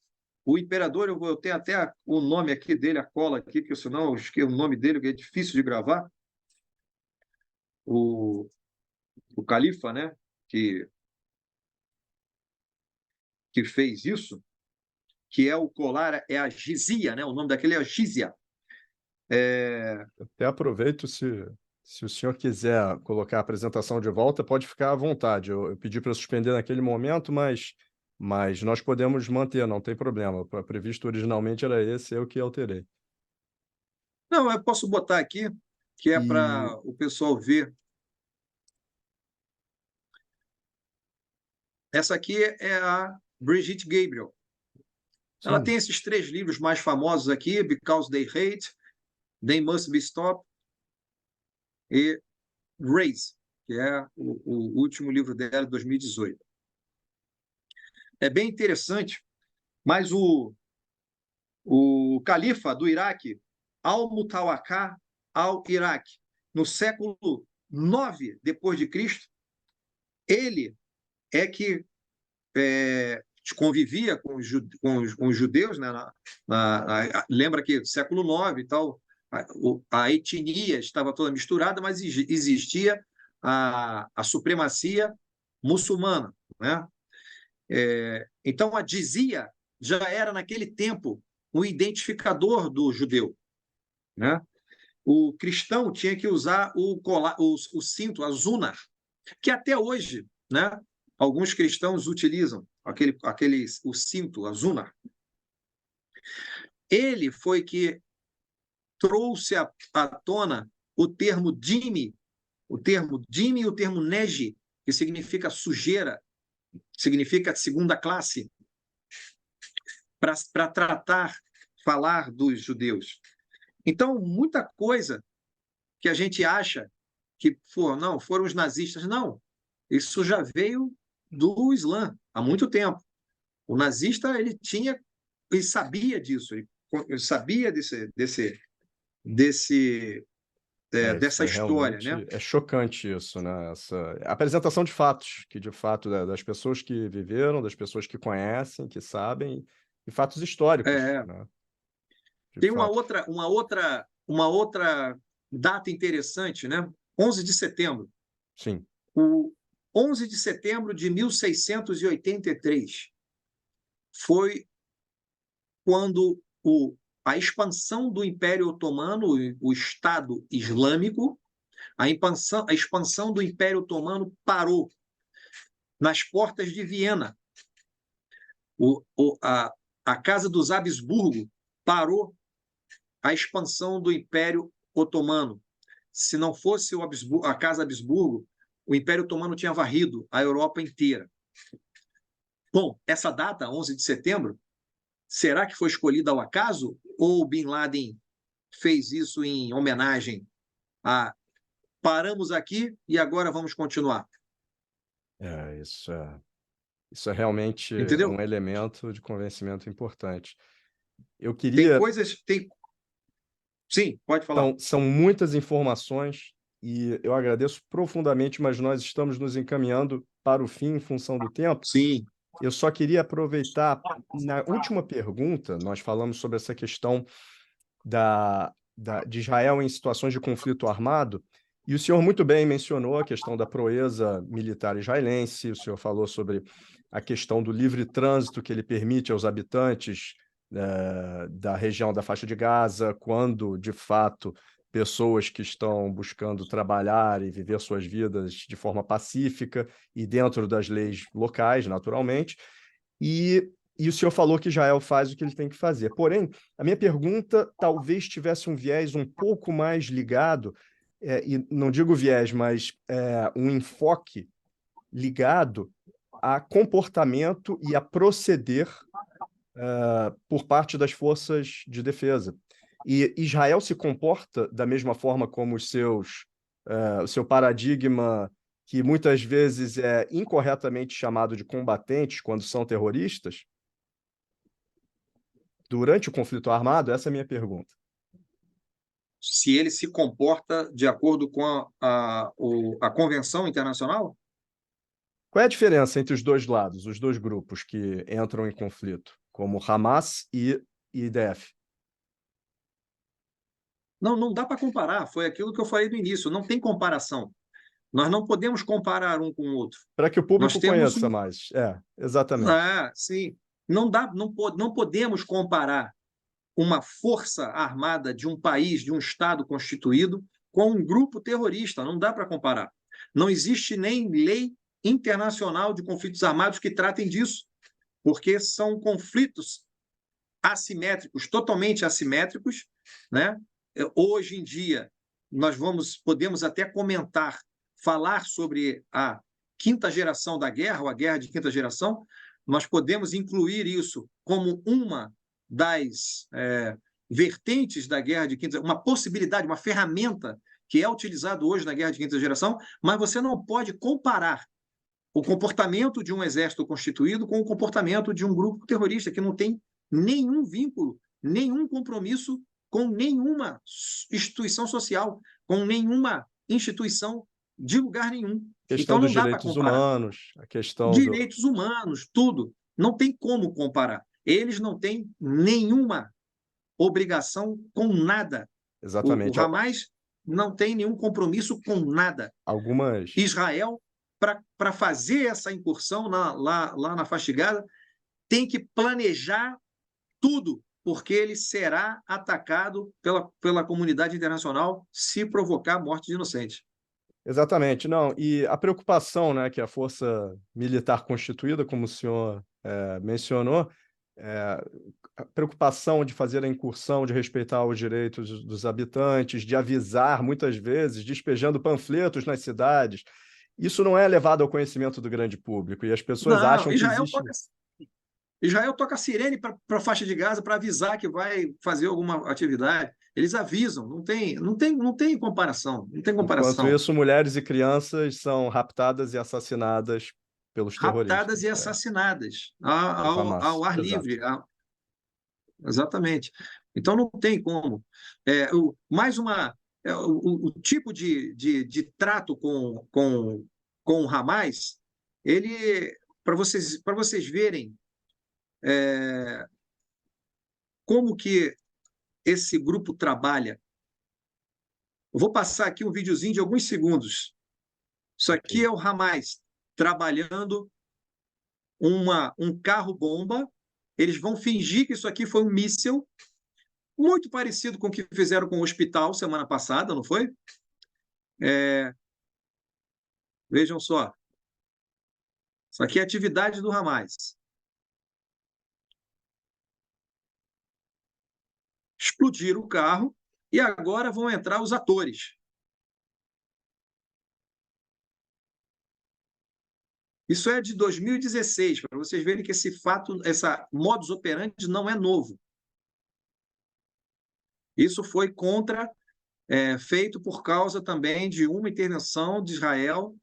o imperador, eu tenho até o nome aqui dele, a cola aqui, porque senão eu esqueço o nome dele, que é difícil de gravar, o califa, né, que que fez isso, que é o colar, é a Gizia, né? O nome daquele é a Gizia. Até aproveito, se o senhor quiser colocar a apresentação de volta, pode ficar à vontade. Eu pedi para suspender naquele momento, mas nós podemos manter, não tem problema. O previsto originalmente era esse, eu que alterei. Não, eu posso botar aqui, que é E para o pessoal ver. Essa aqui é a Brigitte Gabriel. Ela sim, tem esses 3 livros mais famosos aqui, Because They Hate, They Must Be Stopped e Race, que é o último livro dela, de 2018. É bem interessante, mas o califa do Iraque, Al-Mutawakkil al-Iraque, no século 9 depois de Cristo, ele é que convivia com os judeus, né? Lembra que século 9 e tal, a etnia estava toda misturada, mas existia a supremacia muçulmana, né? Então, a dizia já era, naquele tempo, um identificador do judeu, né? O cristão tinha que usar o cinto, a zunar, que até hoje, né, alguns cristãos utilizam o cinto, a zunar. Ele foi que trouxe à tona o termo dimi e o termo neji, que significa sujeira, significa segunda classe, para falar dos judeus. Então, muita coisa que a gente acha que não, foram os nazistas. Não, isso já veio do Islã há muito tempo. O nazista ele sabia disso, ele sabia isso dessa é história, né? realmente chocante isso, né? Essa apresentação de fatos, que de fato das pessoas que viveram, das pessoas que conhecem, que sabem, e fatos históricos, É, né? De tem uma fato. outra data interessante, né? 11 de setembro. Sim, O 11 de setembro de 1683 foi quando a expansão do Império Otomano, o Estado Islâmico, a expansão do Império Otomano parou nas portas de Viena. A Casa dos Habsburgo parou a expansão do Império Otomano. Se não fosse a Casa Habsburgo, o Império Otomano tinha varrido a Europa inteira. Bom, essa data, 11 de setembro, será que foi escolhida ao acaso ou Bin Laden fez isso em homenagem a paramos aqui e agora vamos continuar? isso é realmente um Entendeu? elemento de convencimento importante. Eu Tem queria. coisas, tem. Sim, pode falar. São muitas informações e eu agradeço profundamente, mas nós estamos nos encaminhando para o fim em função do tempo. Sim. Eu só queria aproveitar, na última pergunta, nós falamos sobre essa questão de Israel em situações de conflito armado, e o senhor muito bem mencionou a questão da proeza militar israelense, o senhor falou sobre a questão do livre trânsito que ele permite aos habitantes da região da faixa de Gaza, quando, de fato, pessoas que estão buscando trabalhar e viver suas vidas de forma pacífica e dentro das leis locais, naturalmente, e o senhor falou que Israel faz o que ele tem que fazer. Porém, a minha pergunta talvez tivesse um viés um pouco mais ligado, e não digo viés, mas um enfoque ligado a comportamento e a proceder por parte das forças de defesa. E Israel se comporta da mesma forma como o seu paradigma, que muitas vezes é incorretamente chamado de combatentes quando são terroristas, durante o conflito armado? Essa é a minha pergunta. Se ele se comporta de acordo com a Convenção Internacional? Qual é a diferença entre os dois lados, os dois grupos que entram em conflito, como Hamas e IDF? Não, não dá para comparar. Foi aquilo que eu falei no início. Não tem comparação. Nós não podemos comparar um com o outro. Para que o Nós público temos conheça mais. Exatamente. sim, não podemos comparar uma força armada de um país, de um Estado constituído, com um grupo terrorista. Não dá para comparar. Não existe nem lei internacional de conflitos armados que tratem disso, porque são conflitos assimétricos, totalmente assimétricos, né? Hoje em dia, podemos até falar sobre a quinta geração da guerra, ou a guerra de quinta geração, nós podemos incluir isso como uma das vertentes da guerra de quinta, uma possibilidade, uma ferramenta que é utilizado hoje na guerra de quinta geração, mas você não pode comparar o comportamento de um exército constituído com o comportamento de um grupo terrorista que não tem nenhum vínculo, nenhum compromisso com nenhuma instituição social, com nenhuma instituição de lugar nenhum. Questão Então dos não dá para direitos comparar. humanos, a questão do... Direitos humanos, tudo. Não tem como comparar. Eles não têm nenhuma obrigação com nada. O Exatamente. Hamas não tem nenhum compromisso com nada. Algumas... Israel, para fazer essa incursão lá na faixa de Gaza, tem que planejar tudo, porque ele será atacado pela comunidade internacional se provocar morte de inocentes. Exatamente, não, e a preocupação, né, que a força militar constituída, como o senhor mencionou, a preocupação de fazer a incursão, de respeitar os direitos dos habitantes, de avisar, muitas vezes, despejando panfletos nas cidades, isso não é levado ao conhecimento do grande público, e as pessoas Não, acham que existe... Israel toca sirene para a faixa de Gaza para avisar que vai fazer alguma atividade. Eles avisam, não tem comparação, não tem Enquanto comparação. isso, mulheres e crianças são raptadas e assassinadas pelos Raptadas terroristas. e assassinadas O Hamas, ao ar exato. livre. Exatamente. Então não tem como. Mais uma. O tipo de trato com o Hamas, ele, para vocês verem como que esse grupo trabalha. Eu vou passar aqui um videozinho de alguns segundos. Isso aqui é o Hamas trabalhando um carro-bomba. Eles vão fingir que isso aqui foi um míssil, muito parecido com o que fizeram com o hospital semana passada, não foi? Vejam só. Isso aqui é a atividade do Hamas. Explodiram o carro e agora vão entrar os atores. Isso é de 2016, para vocês verem que esse fato, essa modus operandi não é novo. Isso foi feito por causa também de uma intervenção de Israel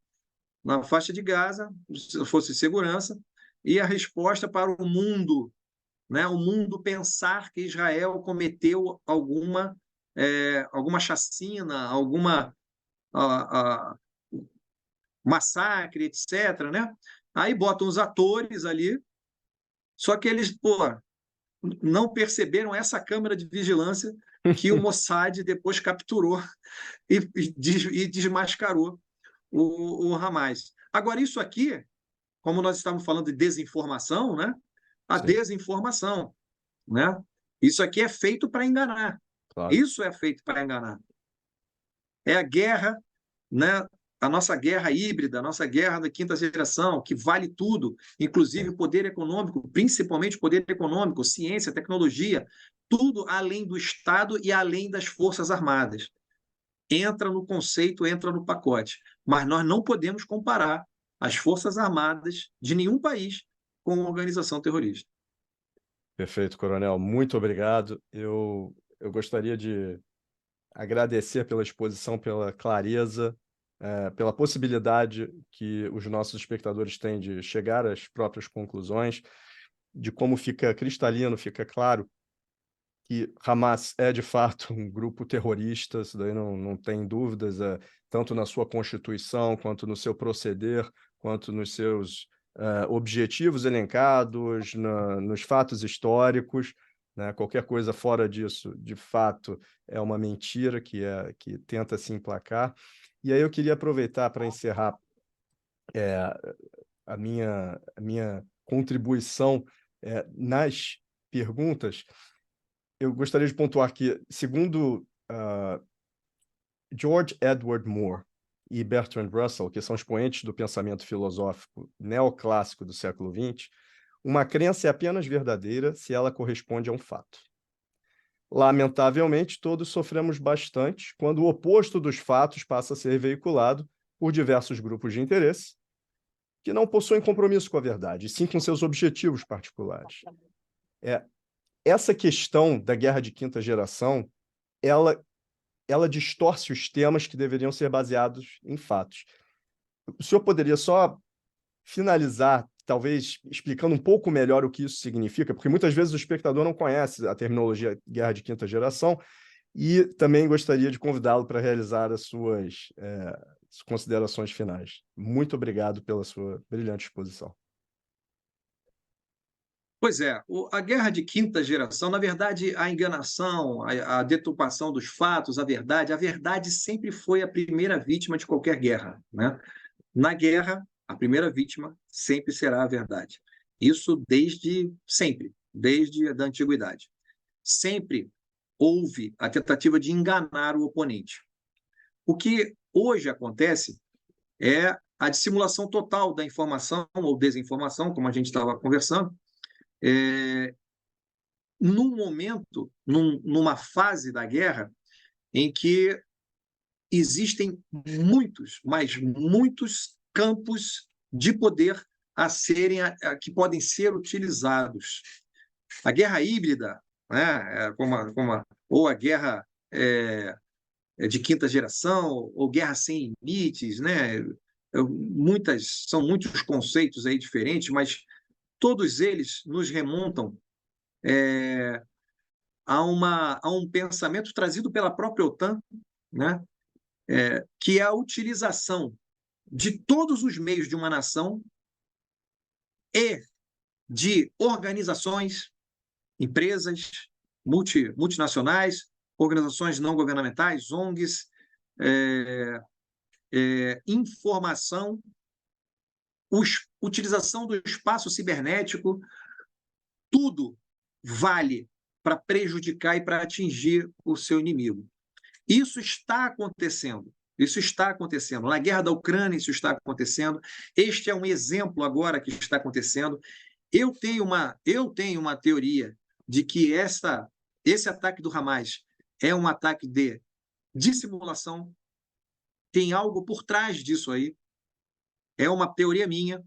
na faixa de Gaza, se fosse segurança, e a resposta para o mundo, né? O mundo pensar que Israel cometeu alguma chacina, alguma massacre, etc., né? Aí botam os atores ali, só que eles, não perceberam essa câmera de vigilância que o Mossad depois capturou e desmascarou o Hamas. Agora, isso aqui, como nós estamos falando de desinformação, né? A Sim, desinformação, né? Isso aqui é feito para enganar. claro. Isso é feito para enganar. É a guerra, né? A nossa guerra híbrida, a nossa guerra da quinta geração, que vale tudo, inclusive o poder econômico, principalmente o poder econômico, ciência, tecnologia, tudo além do Estado e além das Forças Armadas. Entra no conceito, entra no pacote. Mas nós não podemos comparar as Forças Armadas de nenhum país com uma organização terrorista. Perfeito, coronel. Muito obrigado. Eu gostaria de agradecer pela exposição, pela clareza, pela possibilidade que os nossos espectadores têm de chegar às próprias conclusões, de como fica cristalino, fica claro que Hamas é, de fato, um grupo terrorista, isso daí não tem dúvidas, tanto na sua constituição, quanto no seu proceder, quanto nos seus objetivos elencados, nos fatos históricos, né? Qualquer coisa fora disso, de fato, é uma mentira que tenta se emplacar. E aí eu queria aproveitar para encerrar a minha contribuição nas perguntas. Eu gostaria de pontuar que, segundo George Edward Moore e Bertrand Russell, que são expoentes do pensamento filosófico neoclássico do século XX, uma crença é apenas verdadeira se ela corresponde a um fato. Lamentavelmente, todos sofremos bastante quando o oposto dos fatos passa a ser veiculado por diversos grupos de interesse que não possuem compromisso com a verdade, e sim com seus objetivos particulares. Essa questão da guerra de quinta geração, ela distorce os temas que deveriam ser baseados em fatos. O senhor poderia só finalizar, talvez explicando um pouco melhor o que isso significa, porque muitas vezes o espectador não conhece a terminologia guerra de quinta geração, e também gostaria de convidá-lo para realizar as suas considerações finais. Muito obrigado pela sua brilhante exposição. Pois é, a guerra de quinta geração, na verdade, a enganação, a deturpação dos fatos, a verdade sempre foi a primeira vítima de qualquer guerra, né? Na guerra, a primeira vítima sempre será a verdade. Isso desde sempre, desde a antiguidade. Sempre houve a tentativa de enganar o oponente. O que hoje acontece é a dissimulação total da informação ou desinformação, como a gente estava conversando, num momento, numa fase da guerra em que existem muitos, mas muitos campos de poder que podem ser utilizados. A guerra híbrida, né, ou a guerra de quinta geração, ou guerra sem limites, né? São muitos conceitos aí diferentes, mas todos eles nos remontam a um pensamento trazido pela própria OTAN, né? Que é a utilização de todos os meios de uma nação e de organizações, empresas multinacionais, organizações não governamentais, ONGs, informação, utilização do espaço cibernético, tudo vale para prejudicar e para atingir o seu inimigo. Isso está acontecendo. Isso está acontecendo. Na guerra da Ucrânia, isso está acontecendo. Este é um exemplo agora que está acontecendo. Eu tenho uma teoria de que esse ataque do Hamas é um ataque de dissimulação. Tem algo por trás disso aí. É uma teoria minha.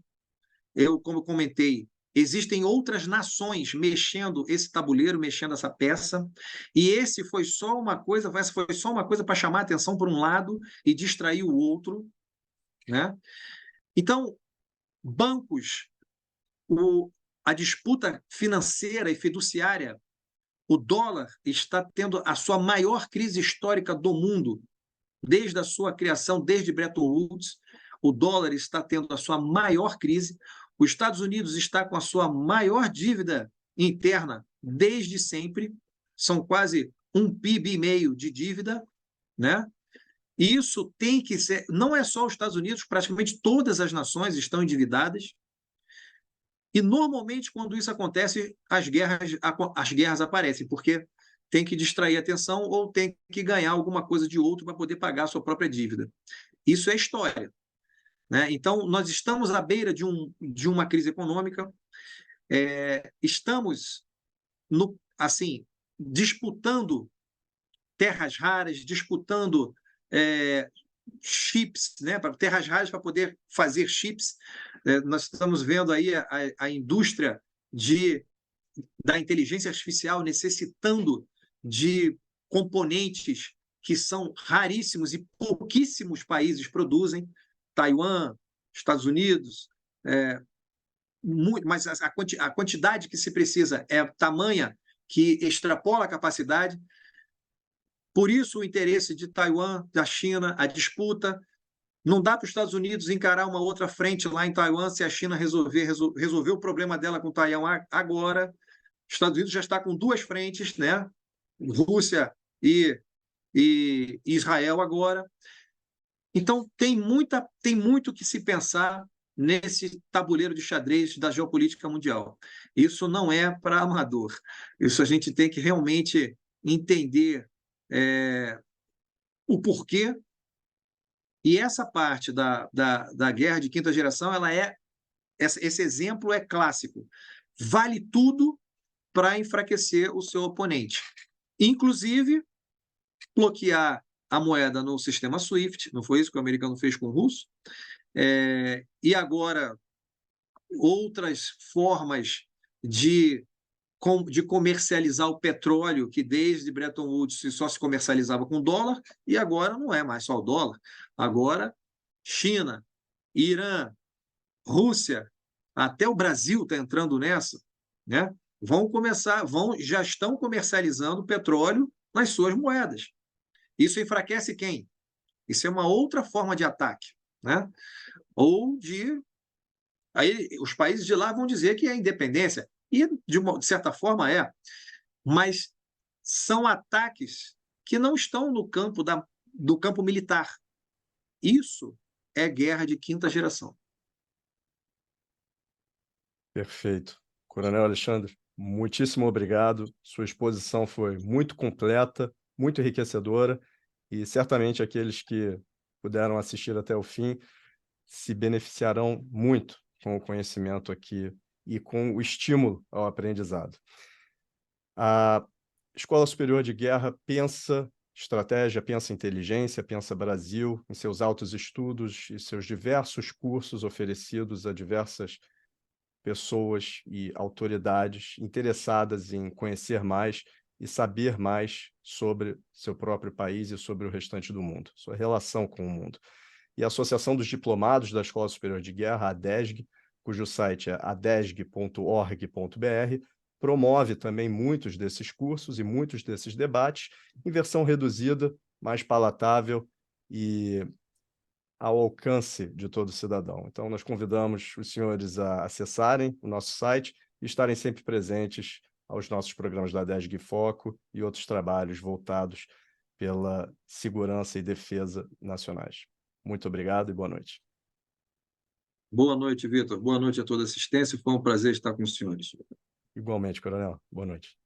Como eu comentei, existem outras nações mexendo esse tabuleiro, mexendo essa peça, e esse foi só uma coisa para chamar a atenção por um lado e distrair o outro, né? Então, bancos, a disputa financeira e fiduciária, o dólar está tendo a sua maior crise histórica do mundo, desde a sua criação, desde Bretton Woods, o dólar está tendo a sua maior crise. Os Estados Unidos está com a sua maior dívida interna desde sempre, são quase 1,5 PIB de dívida, né? E isso tem que ser, não é só os Estados Unidos, praticamente todas as nações estão endividadas. E normalmente quando isso acontece, as guerras aparecem, porque tem que distrair a atenção ou tem que ganhar alguma coisa de outro para poder pagar a sua própria dívida. Isso é história. Né? Então, nós estamos à beira de uma crise econômica, estamos disputando terras raras, disputando chips, né? Terras raras para poder fazer chips. Nós estamos vendo aí a indústria da inteligência artificial necessitando de componentes que são raríssimos e pouquíssimos países produzem. Taiwan, Estados Unidos, mas a quantidade que se precisa é tamanha que extrapola a capacidade. Por isso o interesse de Taiwan, da China, a disputa. Não dá para os Estados Unidos encarar uma outra frente lá em Taiwan se a China resolver o problema dela com Taiwan agora. Os Estados Unidos já está com duas frentes, né? Rússia e Israel agora. Então, tem muito que se pensar nesse tabuleiro de xadrez da geopolítica mundial. Isso não é para amador. Isso a gente tem que realmente entender o porquê. E essa parte da guerra de quinta geração, esse exemplo é clássico. Vale tudo para enfraquecer o seu oponente. Inclusive, bloquear a moeda no sistema SWIFT, não foi isso que o americano fez com o russo? E agora, outras formas de comercializar o petróleo, que desde Bretton Woods só se comercializava com dólar, e agora não é mais só o dólar. Agora, China, Irã, Rússia, até o Brasil está entrando nessa, né? Já estão comercializando petróleo nas suas moedas. Isso enfraquece quem? Isso é uma outra forma de ataque, né? Ou de Aí os países de lá vão dizer que é independência, e de certa forma é, mas são ataques que não estão no campo do campo militar. Isso é guerra de quinta geração. Perfeito. Coronel Alexandre, muitíssimo obrigado. Sua exposição foi muito completa, muito enriquecedora, e certamente aqueles que puderam assistir até o fim se beneficiarão muito com o conhecimento aqui e com o estímulo ao aprendizado. A Escola Superior de Guerra pensa estratégia, pensa inteligência, pensa Brasil, em seus altos estudos e seus diversos cursos oferecidos a diversas pessoas e autoridades interessadas em conhecer mais e saber mais sobre seu próprio país e sobre o restante do mundo, sua relação com o mundo. E a Associação dos Diplomados da Escola Superior de Guerra, a ADESG, cujo site é adesg.org.br, promove também muitos desses cursos e muitos desses debates em versão reduzida, mais palatável e ao alcance de todo cidadão. Então, nós convidamos os senhores a acessarem o nosso site e estarem sempre presentes aos nossos programas da ADESG Foco e outros trabalhos voltados pela segurança e defesa nacionais. Muito obrigado e boa noite. Boa noite, Vitor. Boa noite a toda a assistência. Foi um prazer estar com os senhores. Igualmente, Coronel. Boa noite.